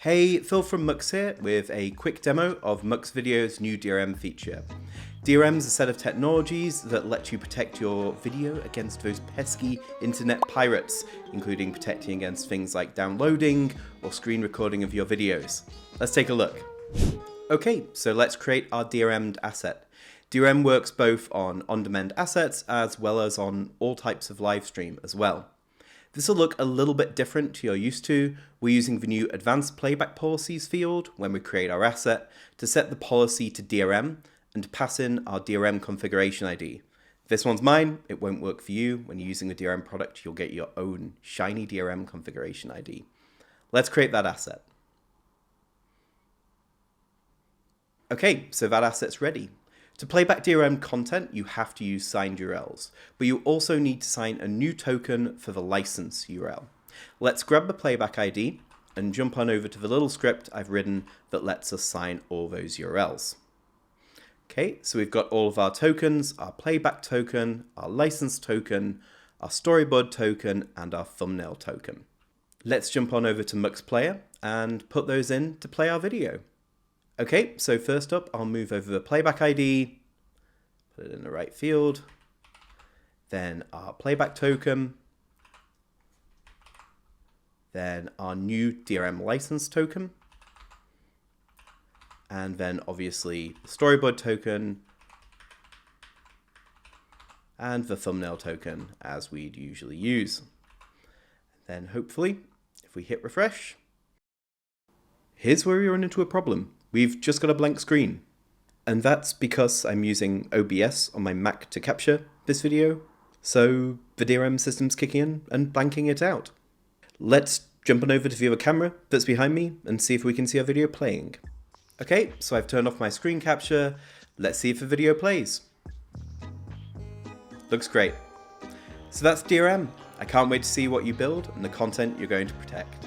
Hey, Phil from Mux here with a quick demo of muxvideo's new DRM feature. DRM is a set of technologies that let you protect your video against those pesky internet pirates, including protecting against things like downloading or screen recording of your videos. Let's take a look. Okay, so let's create our DRM'd asset. DRM works both on on-demand assets as well as on all types of live stream as well. This will look a little bit different to you're used to. We're using the new advanced playback policies field when we create our asset to set the policy to DRM and to pass in our DRM configuration ID. If this one's mine, it won't work for you. When you're using the DRM product, you'll get your own shiny DRM configuration ID. Let's create that asset. Okay, so that asset's ready. To playback DRM content, you have to use signed URLs, but you also need to sign a new token for the license URL. Let's grab the playback ID and jump on over to the little script I've written that lets us sign all those URLs. Okay, so we've got all of our tokens, our playback token, our license token, our storyboard token, and our thumbnail token. Let's jump on over to Mux Player and put those in to play our video. Okay, so first up, I'll move over the playback ID, put it in the right field, then our playback token, then our new DRM license token, and then obviously the storyboard token, and the thumbnail token as we'd usually use. Then hopefully, if we hit refresh, here's where we run into a problem. We've just got a blank screen, and that's because I'm using OBS on my Mac to capture this video, so the DRM system's kicking in and blanking it out. Let's jump on over to the other camera that's behind me and see if we can see our video playing. Okay, so I've turned off my screen capture. Let's see if the video plays. Looks great. So that's DRM. I can't wait to see what you build and the content you're going to protect.